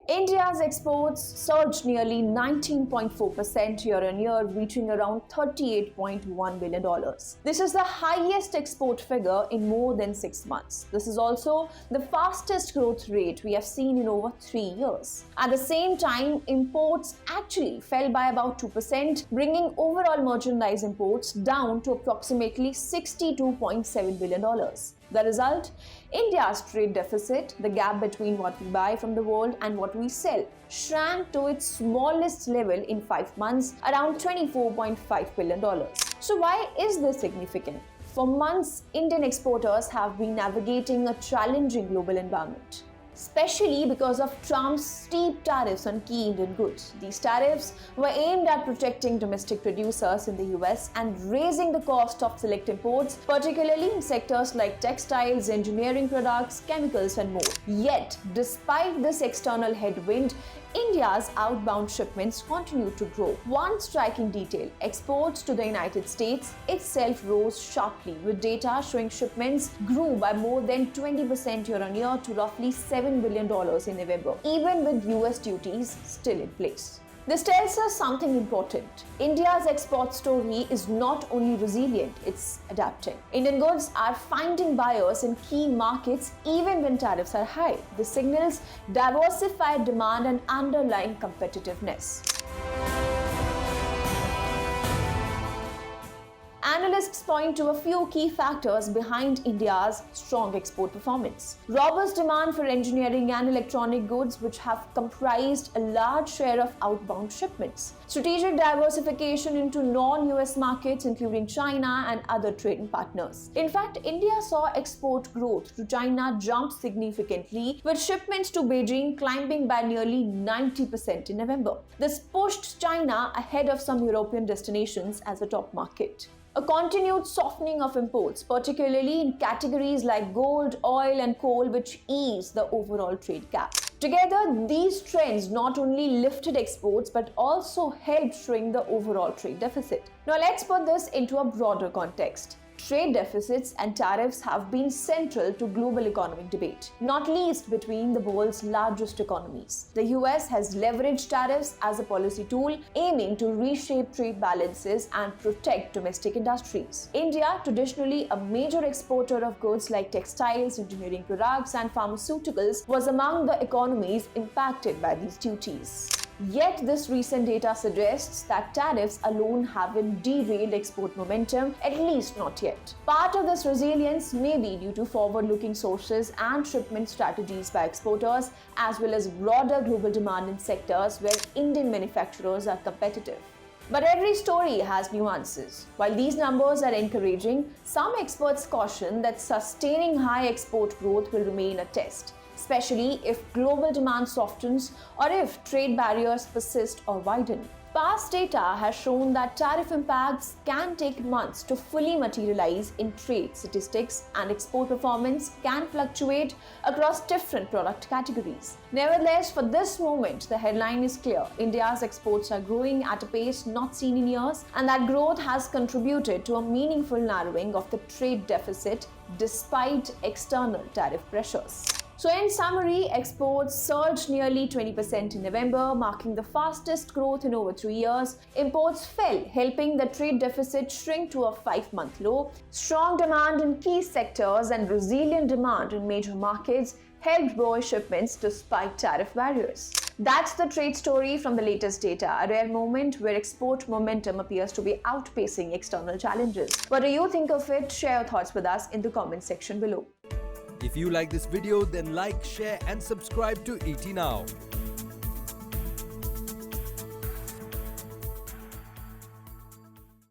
India's exports surged nearly 19.4% year-on-year, reaching around $38.1 billion. This is the highest export figure in more than 6 months. This is also the fastest growth rate we have seen in over 3 years. At the same time, imports actually fell by about 2%, bringing overall merchandise imports down to approximately $62.7 billion. The result? India's trade deficit, the gap between what we buy from the world and what we sell, shrank to its smallest level in 5 months, around $24.5 billion. So why is this significant? For months, Indian exporters have been navigating a challenging global environment, especially because of Trump's steep tariffs on key Indian goods. These tariffs were aimed at protecting domestic producers in the US and raising the cost of select imports, particularly in sectors like textiles, engineering products, chemicals, and more. Yet, despite this external headwind, India's outbound shipments continue to grow. One striking detail: exports to the United States itself rose sharply, with data showing shipments grew by more than 20% year-on-year to roughly $7 billion in November, even with US duties still in place. This tells us something important. India's export story is not only resilient, it's adapting. Indian goods are finding buyers in key markets even when tariffs are high. This signals diversified demand and underlying competitiveness. Analysts point to a few key factors behind India's strong export performance. Robust demand for engineering and electronic goods, which have comprised a large share of outbound shipments. Strategic diversification into non-US markets, including China and other trading partners. In fact, India saw export growth to China jump significantly, with shipments to Beijing climbing by nearly 90% in November. This pushed China ahead of some European destinations as a top market. A continued softening of imports, particularly in categories like gold, oil, and coal, which ease the overall trade gap. Together, these trends not only lifted exports but also helped shrink the overall trade deficit. Now, let's put this into a broader context. Trade deficits and tariffs have been central to global economic debate, not least between the world's largest economies. The US has leveraged tariffs as a policy tool, aiming to reshape trade balances and protect domestic industries. India, traditionally a major exporter of goods like textiles, engineering products, and pharmaceuticals, was among the economies impacted by these duties. Yet, this recent data suggests that tariffs alone haven't derailed export momentum, at least not yet. Part of this resilience may be due to forward-looking sources and shipment strategies by exporters, as well as broader global demand in sectors where Indian manufacturers are competitive. But every story has nuances. While these numbers are encouraging, some experts caution that sustaining high export growth will remain a test, especially if global demand softens or if trade barriers persist or widen. Past data has shown that tariff impacts can take months to fully materialize in trade statistics, and export performance can fluctuate across different product categories. Nevertheless, for this moment, the headline is clear. India's exports are growing at a pace not seen in years, and that growth has contributed to a meaningful narrowing of the trade deficit despite external tariff pressures. So in summary, exports surged nearly 20% in November, marking the fastest growth in over 3 years. Imports fell, helping the trade deficit shrink to a 5-month low. Strong demand in key sectors and resilient demand in major markets helped buoy shipments despite tariff barriers. That's the trade story from the latest data, a rare moment where export momentum appears to be outpacing external challenges. What do you think of it? Share your thoughts with us in the comment section below. If you like this video, then like, share and subscribe to ET Now.